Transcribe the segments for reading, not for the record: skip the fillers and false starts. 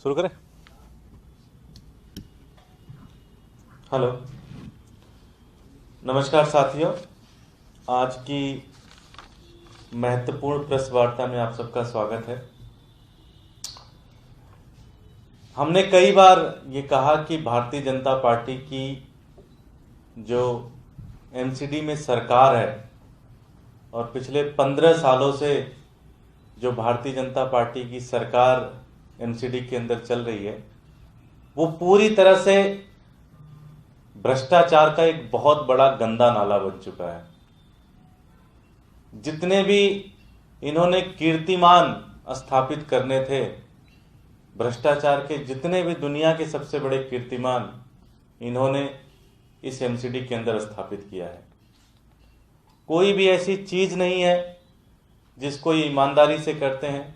शुरू करें। हेलो, नमस्कार साथियों। आज की महत्वपूर्ण प्रेस वार्ता में आप सबका स्वागत है। हमने कई बार ये कहा कि भारतीय जनता पार्टी की जो एमसीडी में सरकार है और पिछले 15 सालों से जो भारतीय जनता पार्टी की सरकार एमसीडी के अंदर चल रही है, वो पूरी तरह से भ्रष्टाचार का एक बहुत बड़ा गंदा नाला बन चुका है। जितने भी इन्होंने कीर्तिमान स्थापित करने थे, भ्रष्टाचार के जितने भी दुनिया के सबसे बड़े कीर्तिमान इन्होंने इस एमसीडी के अंदर स्थापित किया है। कोई भी ऐसी चीज नहीं है जिसको ये ईमानदारी से करते हैं।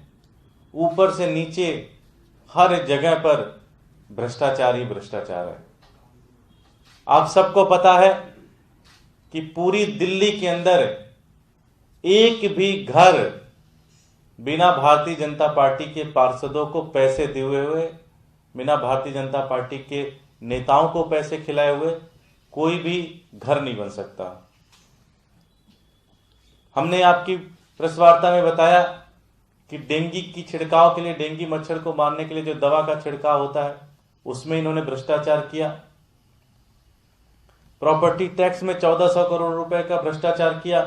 ऊपर से नीचे हर जगह पर भ्रष्टाचार ही भ्रष्टाचार है। आप सबको पता है कि पूरी दिल्ली के अंदर एक भी घर बिना भारतीय जनता पार्टी के पार्षदों को पैसे दिए हुए, बिना भारतीय जनता पार्टी के नेताओं को पैसे खिलाए हुए कोई भी घर नहीं बन सकता। हमने आपकी प्रेस वार्ता में बताया कि डेंगू की छिड़काव के लिए, डेंगू मच्छर को मारने के लिए जो दवा का छिड़काव होता है, उसमें इन्होंने भ्रष्टाचार किया। प्रॉपर्टी टैक्स में 1400 करोड़ रुपए का भ्रष्टाचार किया।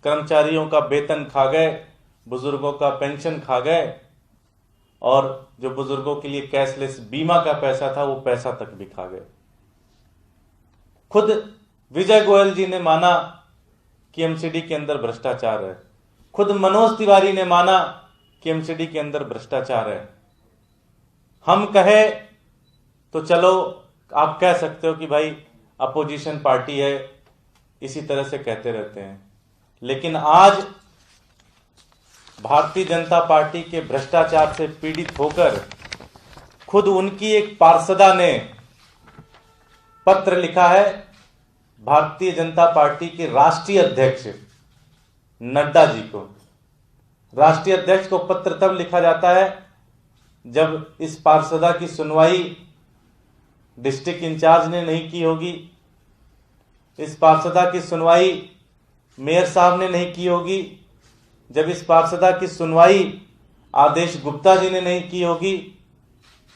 कर्मचारियों का वेतन खा गए, बुजुर्गों का पेंशन खा गए, और जो बुजुर्गों के लिए कैशलेस बीमा का पैसा था वो पैसा तक भी खा गए। खुद विजय गोयल जी ने माना कि एमसीडी के अंदर भ्रष्टाचार है। खुद मनोज तिवारी ने माना कि एमसीडी के अंदर भ्रष्टाचार है। हम कहे तो चलो, आप कह सकते हो कि भाई अपोजिशन पार्टी है, इसी तरह से कहते रहते हैं, लेकिन आज भारतीय जनता पार्टी के भ्रष्टाचार से पीड़ित होकर खुद उनकी एक पार्षदा ने पत्र लिखा है भारतीय जनता पार्टी के राष्ट्रीय अध्यक्ष नड्डा जी को। राष्ट्रीय अध्यक्ष को पत्र तब लिखा जाता है जब इस पार्षदा की सुनवाई डिस्ट्रिक्ट इंचार्ज ने नहीं की होगी, इस पार्षदा की सुनवाई मेयर साहब ने नहीं की होगी, जब इस पार्षदा की सुनवाई आदेश गुप्ता जी ने नहीं की होगी,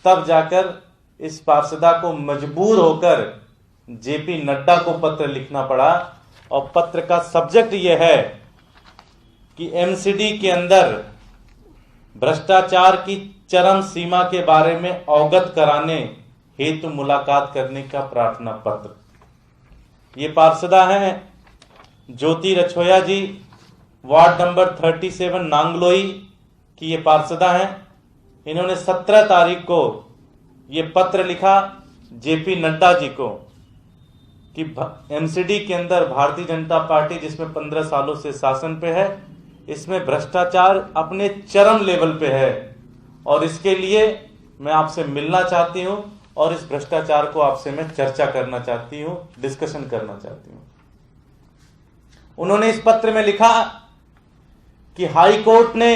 तब जाकर इस पार्षदा को मजबूर होकर जेपी नड्डा को पत्र लिखना पड़ा। और पत्र का सब्जेक्ट यह है कि एमसीडी के अंदर भ्रष्टाचार की चरम सीमा के बारे में अवगत कराने हेतु मुलाकात करने का प्रार्थना पत्र। ये पार्षदा हैं ज्योति रछोया जी, वार्ड नंबर 37 नांगलोई की ये पार्षदा हैं। इन्होंने 17 तारीख को ये पत्र लिखा जेपी नड्डा जी को कि एमसीडी के अंदर भारतीय जनता पार्टी जिसमें 15 सालों से शासन पे है, इसमें भ्रष्टाचार अपने चरम लेवल पे है, और इसके लिए मैं आपसे मिलना चाहती हूं और इस भ्रष्टाचार को आपसे मैं चर्चा करना चाहती हूं, डिस्कशन करना चाहती हूं। उन्होंने इस पत्र में लिखा कि हाई कोर्ट ने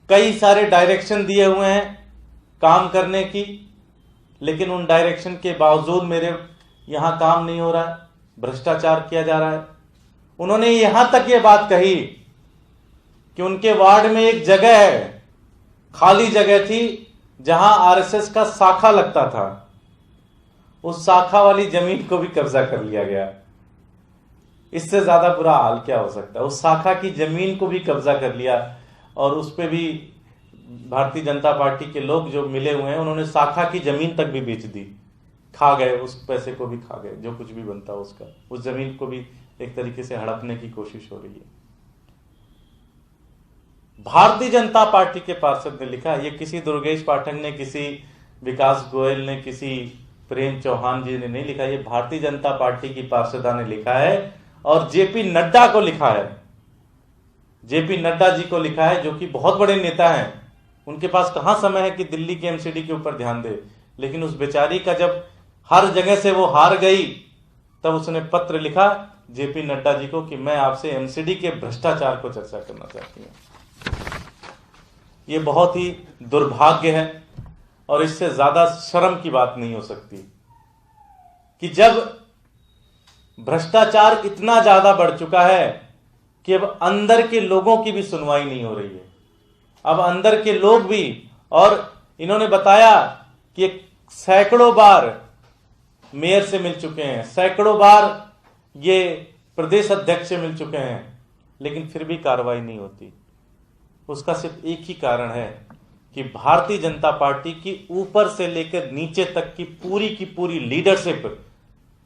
कई सारे डायरेक्शन दिए हुए हैं काम करने की, लेकिन उन डायरेक्शन के बावजूद मेरे यहां काम नहीं हो रहा है, भ्रष्टाचार किया जा रहा है। उन्होंने यहां तक ये बात कही कि उनके वार्ड में एक जगह है, खाली जगह थी, जहां आरएसएस का शाखा लगता था, उस शाखा वाली जमीन को भी कब्जा कर लिया गया। इससे ज्यादा बुरा हाल क्या हो सकता है। उस शाखा की जमीन को भी कब्जा कर लिया, और उस पे भी भारतीय जनता पार्टी के लोग जो मिले हुए हैं, उन्होंने शाखा की जमीन तक भी बेच दी, खा गए, उस पैसे को भी खा गए, जो कुछ भी बनता उसका, उस जमीन को भी एक तरीके से हड़पने की कोशिश हो रही है। भारतीय जनता पार्टी के पार्षद ने लिखा, ये किसी दुर्गेश पाठक ने, किसी विकास गोयल ने, किसी प्रेम चौहान जी ने नहीं लिखा, ये भारतीय जनता पार्टी की पार्षदा ने लिखा है, और जेपी नड्डा को लिखा है। जेपी नड्डा जी को लिखा है, जो कि बहुत बड़े नेता हैं। उनके पास कहां समय है कि दिल्ली के एमसीडी के ऊपर ध्यान दे, लेकिन उस बेचारी का जब हर जगह से वो हार गई, तब उसने पत्र लिखा जेपी नड्डा जी को कि मैं आपसे एमसीडी के भ्रष्टाचार को चर्चा करना चाहती हूं। ये बहुत ही दुर्भाग्य है और इससे ज्यादा शर्म की बात नहीं हो सकती कि जब भ्रष्टाचार इतना ज्यादा बढ़ चुका है कि अब अंदर के लोगों की भी सुनवाई नहीं हो रही है। अब अंदर के लोग भी, और इन्होंने बताया कि सैकड़ों बार मेयर से मिल चुके हैं, सैकड़ों बार ये प्रदेश अध्यक्ष से मिल चुके हैं, लेकिन फिर भी कार्रवाई नहीं होती। उसका सिर्फ एक ही कारण है कि भारतीय जनता पार्टी की ऊपर से लेकर नीचे तक की पूरी लीडरशिप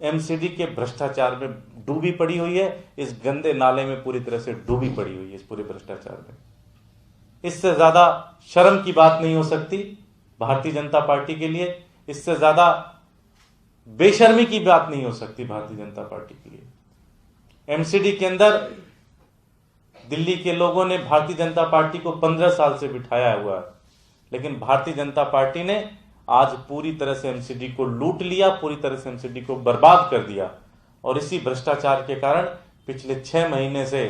एमसीडी के भ्रष्टाचार में डूबी पड़ी हुई है। इस गंदे नाले में पूरी तरह से डूबी पड़ी हुई है, इस पूरे भ्रष्टाचार में। इससे ज्यादा शर्म की बात नहीं हो सकती भारतीय जनता पार्टी के लिए, इससे ज्यादा बेशर्मी की बात नहीं हो सकती भारतीय जनता पार्टी के लिए। एमसीडी के अंदर दिल्ली के लोगों ने भारतीय जनता पार्टी को 15 साल से बिठाया हुआ है, लेकिन भारतीय जनता पार्टी ने आज पूरी तरह से एमसीडी को लूट लिया, पूरी तरह से एमसीडी को बर्बाद कर दिया। और इसी भ्रष्टाचार के कारण पिछले 6 महीने से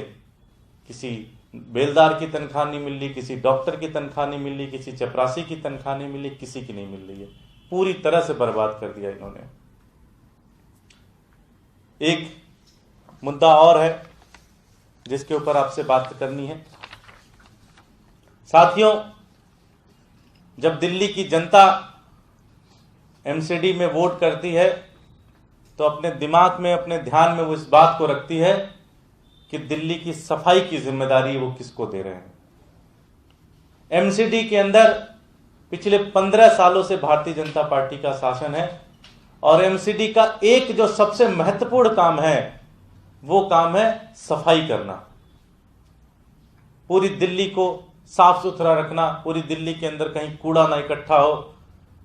किसी बेलदार की तनख्वाह नहीं मिल रही, किसी डॉक्टर की तनख्वाह नहीं मिल रही, किसी चपरासी की तनख्वाह नहीं मिल रही, किसी की नहीं मिल रही है। पूरी तरह से बर्बाद कर दिया इन्होंने। एक मुद्दा और है जिसके ऊपर आपसे बात करनी है। साथियों, जब दिल्ली की जनता एमसीडी में वोट करती है तो अपने दिमाग में, अपने ध्यान में वो इस बात को रखती है कि दिल्ली की सफाई की जिम्मेदारी वो किसको दे रहे हैं। एमसीडी के अंदर पिछले 15 सालों से भारतीय जनता पार्टी का शासन है और एमसीडी का एक जो सबसे महत्वपूर्ण काम है वो काम है सफाई करना, पूरी दिल्ली को साफ सुथरा रखना, पूरी दिल्ली के अंदर कहीं कूड़ा ना इकट्ठा हो।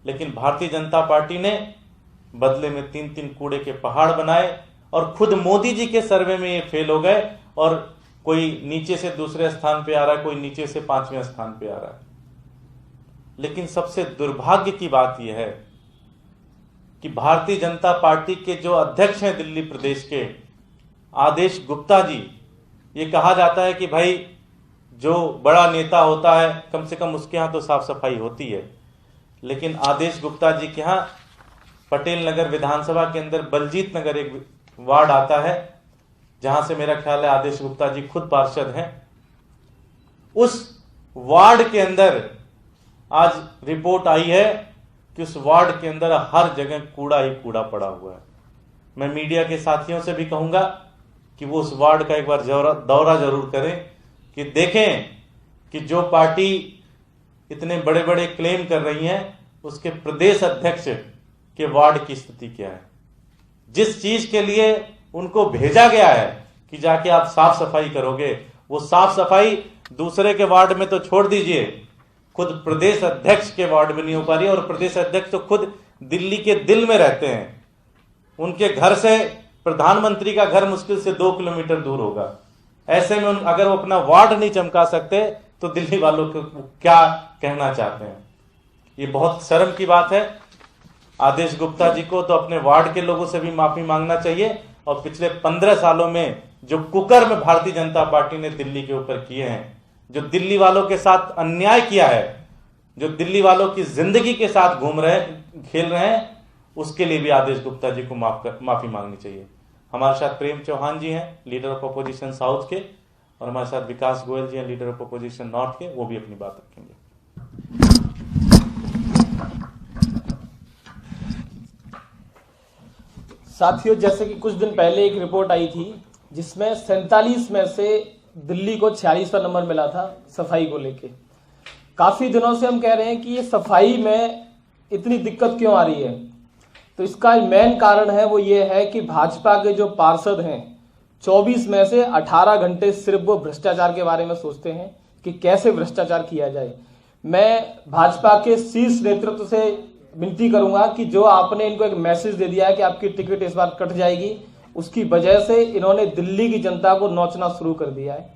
लेकिन भारतीय जनता पार्टी ने बदले में 3-3 कूड़े के पहाड़ बनाए और खुद मोदी जी के सर्वे में ये फेल हो गए और कोई नीचे से दूसरे स्थान पे आ रहा है, कोई नीचे से 5वें स्थान पे आ रहा है। लेकिन सबसे दुर्भाग्य की बात यह है कि भारतीय जनता पार्टी के जो अध्यक्ष हैं दिल्ली प्रदेश के, आदेश गुप्ता जी, ये कहा जाता है कि भाई जो बड़ा नेता होता है कम से कम उसके यहाँ तो साफ सफाई होती है, लेकिन आदेश गुप्ता जी के यहाँ पटेल नगर विधानसभा के अंदर बलजीत नगर एक वार्ड आता है जहां से मेरा ख्याल है आदेश गुप्ता जी खुद पार्षद हैं। उस वार्ड के अंदर आज रिपोर्ट आई है कि उस वार्ड के अंदर हर जगह कूड़ा ही कूड़ा पड़ा हुआ है। मैं मीडिया के साथियों से भी कहूंगा कि वो उस वार्ड का एक बार दौरा जरूर करें कि देखें कि जो पार्टी इतने बड़े बड़े क्लेम कर रही है उसके प्रदेश अध्यक्ष के वार्ड की स्थिति क्या है। जिस चीज के लिए उनको भेजा गया है कि जाके आप साफ सफाई करोगे, वो साफ सफाई दूसरे के वार्ड में तो छोड़ दीजिए, खुद प्रदेश अध्यक्ष के वार्ड में नहीं हो पा रही है। और प्रदेश अध्यक्ष तो खुद दिल्ली के दिल में रहते हैं, उनके घर से प्रधानमंत्री का घर मुश्किल से 2 किलोमीटर दूर होगा। ऐसे में अगर वो अपना वार्ड नहीं चमका सकते तो दिल्ली वालों को क्या कहना चाहते हैं। ये बहुत शर्म की बात है। आदेश गुप्ता जी को तो अपने वार्ड के लोगों से भी माफी मांगना चाहिए और पिछले 15 सालों में जो कुकर्म भारतीय जनता पार्टी ने दिल्ली के ऊपर किए हैं, जो दिल्ली वालों के साथ अन्याय किया है, जो दिल्ली वालों की जिंदगी के साथ खेल रहे हैं, उसके लिए भी आदेश गुप्ता जी को माफी मांगनी चाहिए। हमारे साथ प्रेम चौहान जी हैं, लीडर ऑफ अपोजिशन साउथ के, और हमारे साथ विकास गोयल जी हैं, लीडर ऑफ अपोजिशन नॉर्थ के, वो भी अपनी बात रखेंगे। साथियों, जैसे कि कुछ दिन पहले एक रिपोर्ट आई थी जिसमें 47 में से दिल्ली को 46वां नंबर मिला था सफाई को लेके। काफी दिनों से हम कह रहे हैं कि ये सफाई में इतनी दिक्कत क्यों आ रही है, तो इसका मेन कारण है वो ये है कि भाजपा के जो पार्षद हैं 24 में से 18 घंटे सिर्फ वो भ्रष्टाचार के बारे में सोचते हैं कि कैसे भ्रष्टाचार किया जाए। मैं भाजपा के शीर्ष नेतृत्व से विनती करूंगा कि जो आपने इनको एक मैसेज दे दिया है कि आपकी टिकट इस बार कट जाएगी, उसकी वजह से इन्होंने दिल्ली की जनता को नोचना शुरू कर दिया है।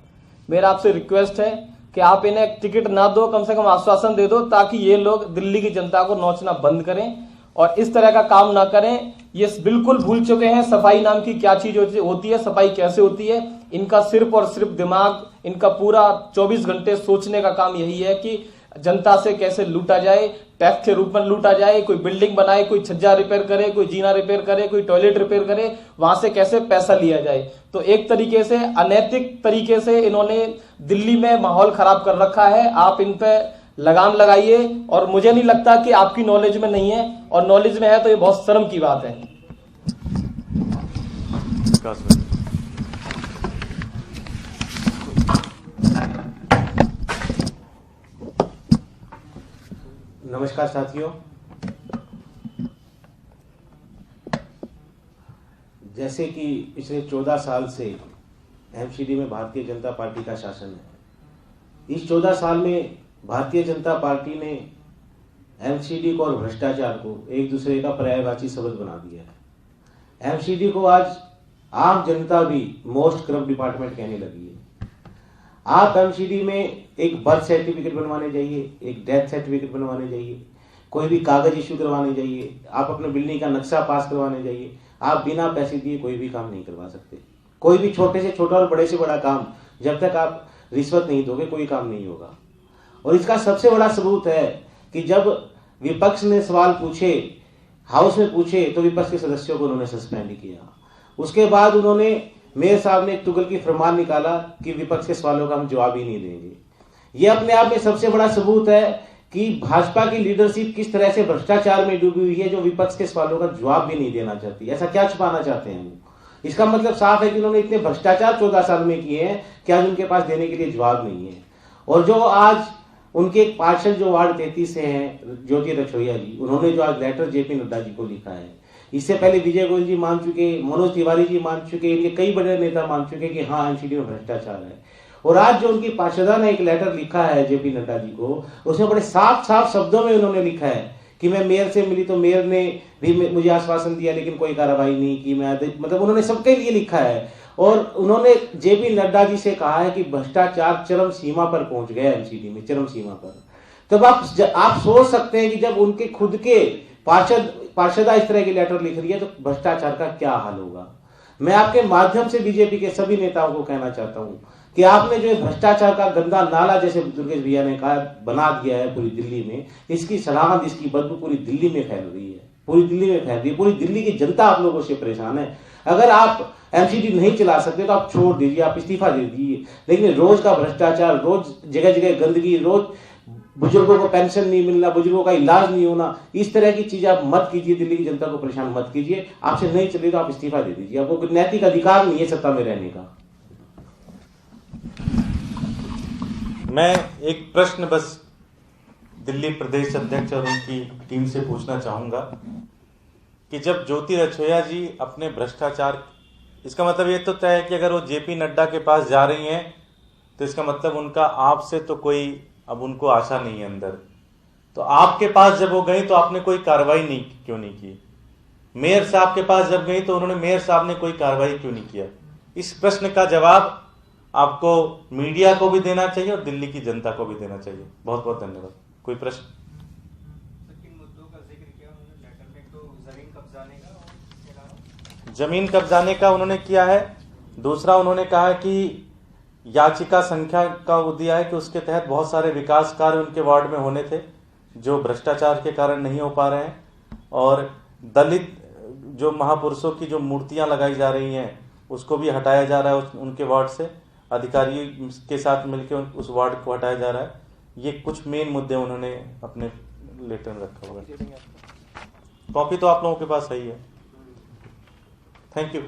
मेरा आपसे रिक्वेस्ट है कि आप इन्हें टिकट ना दो, कम से कम आश्वासन दे दो ताकि ये लोग दिल्ली की जनता को नोचना बंद करें और इस तरह का काम ना करें। ये बिल्कुल भूल चुके हैं सफाई नाम की क्या चीज होती है, सफाई कैसे होती है। इनका सिर्फ और सिर्फ दिमाग, इनका पूरा 24 घंटे सोचने का काम यही है कि जनता से कैसे लूटा जाए, टैक्स के रूप में लूटा जाए, कोई बिल्डिंग बनाए, कोई छज्जा रिपेयर करे, कोई जीना रिपेयर करे, कोई टॉयलेट रिपेयर करे, वहां से कैसे पैसा लिया जाए। तो एक तरीके से अनैतिक तरीके से इन्होंने दिल्ली में माहौल खराब कर रखा है। आप इन पे लगाम लगाइए, और मुझे नहीं लगता कि आपकी नॉलेज में नहीं है, और नॉलेज में है तो ये बहुत शर्म की बात है। नमस्कार साथियों, जैसे कि पिछले 14 साल से एमसीडी में भारतीय जनता पार्टी का शासन है। इस 14 साल में भारतीय जनता पार्टी ने एमसीडी को और भ्रष्टाचार को एक दूसरे का पर्यायवाची शब्द बना दिया है। एमसीडी को आज आम जनता भी मोस्ट करप्ट डिपार्टमेंट कहने लगी है। आप एमसीडी में एक बर्थ सर्टिफिकेट बनवाने जाइए, एक डेथ सर्टिफिकेट बनवाने जाइए, कोई भी कागज इश्यू करवाने जाइए, आप अपने बिल्डिंग का नक्शा पास करवाने जाइए, आप बिना पैसे दिए कोई भी काम नहीं करवा सकते। कोई भी छोटे से छोटा और बड़े से बड़ा काम जब तक आप रिश्वत नहीं दोगे कोई काम नहीं होगा। और इसका सबसे बड़ा सबूत है कि जब विपक्ष ने सवाल पूछे, हाउस में पूछे, तो विपक्ष के सदस्यों को उन्होंने सस्पेंड किया। उसके बाद उन्होंने मेयर साहब ने एक तुगल की फरमान निकाला कि विपक्ष के सवालों का हम जवाब ही नहीं देंगे। यह अपने आप में सबसे बड़ा सबूत है कि भाजपा की लीडरशिप किस तरह से भ्रष्टाचार में डूबी हुई है, जो विपक्ष के सवालों का जवाब भी नहीं देना चाहती। ऐसा क्या छुपाना चाहते हैं वो? इसका मतलब साफ है कि उन्होंने इतने भ्रष्टाचार 14 साल में किए हैं कि आज उनके पास देने के लिए जवाब नहीं है। और जो आज उनके एक पार्षद जो वार्ड 33 से हैं, ज्योति रछोइया जी, उन्होंने जो आज लेटर जेपी नड्डा जी को लिखा है, इससे पहले विजय गोयल जी मान चुके, मनोज तिवारी जी मान चुके, इनके कई बड़े नेता मान चुके कि हाँ एमसीडी में भ्रष्टाचार है। और आज जो उनकी पार्षदा ने एक लेटर लिखा है जेपी नड्डा जी को, उसमें बड़े साफ साफ शब्दों में उन्होंने लिखा है कि मैं मेयर से मिली तो मेयर ने भी मुझे आश्वासन दिया लेकिन कोई कार्रवाई नहीं की। मैं मतलब उन्होंने सबके लिए लिखा है। और उन्होंने जेपी नड्डा जी से कहा है कि भ्रष्टाचार चरम सीमा पर पहुंच गया एमसीडी में, चरम सीमा पर। तब आप सोच सकते हैं कि जब उनके खुद के पार्षदा इस तरह की लेटर लिख रही है तो भ्रष्टाचार का क्या हाल होगा। मैं आपके माध्यम से बीजेपी के सभी नेताओं को कहना चाहता हूं कि आपने जो भ्रष्टाचार का गंदा नाला, जैसे दुर्गेश भैया ने कहा, बना दिया है पूरी दिल्ली में, इसकी सलामत, इसकी बदबू पूरी दिल्ली में फैल रही है, पूरी दिल्ली में फैल रही है। पूरी दिल्ली की जनता आप लोगों से परेशान है। अगर आप एमसीडी नहीं चला सकते तो आप छोड़ दीजिए, आप इस्तीफा दे दीजिए। लेकिन रोज का भ्रष्टाचार, रोज जगह जगह गंदगी, रोज बुजुर्गों को पेंशन नहीं मिलना, बुजुर्गों का इलाज नहीं होना, इस तरह की चीजें आप मत कीजिए। दिल्ली की जनता को परेशान मत कीजिए। आपसे नहीं चले तो आप इस्तीफा दे दीजिए। आपको नैतिक अधिकार नहीं है सत्ता में रहने का। मैं एक प्रश्न बस दिल्ली प्रदेश अध्यक्ष और उनकी टीम से पूछना चाहूंगा कि जब ज्योति रछोइया जी अपने भ्रष्टाचार, इसका मतलब ये तो तय है कि अगर वो जेपी नड्डा के पास जा रही हैं तो इसका मतलब उनका आपसे तो कोई अब उनको आशा नहीं है अंदर। तो आपके पास जब वो गई तो आपने कोई कार्रवाई क्यों नहीं की? मेयर साहब के पास जब गई तो उन्होंने, मेयर साहब ने कोई कार्रवाई क्यों नहीं किया? इस प्रश्न का जवाब आपको मीडिया को भी देना चाहिए और दिल्ली की जनता को भी देना चाहिए। बहुत बहुत धन्यवाद। कोई प्रश्न? जमीन कब्जाने का उन्होंने किया है। दूसरा उन्होंने कहा कि याचिका संख्या का वो दिया है कि उसके तहत बहुत सारे विकास कार्य उनके वार्ड में होने थे जो भ्रष्टाचार के कारण नहीं हो पा रहे हैं। और दलित जो महापुरुषों की जो मूर्तियां लगाई जा रही हैं उसको भी हटाया जा रहा है उनके वार्ड से, अधिकारी के साथ मिलकर उस वार्ड को हटाया जा रहा है। ये कुछ मेन मुद्दे उन्होंने अपने लेटर में रखा हुआ है। कॉपी तो आप लोगों के पास सही है। Thank you.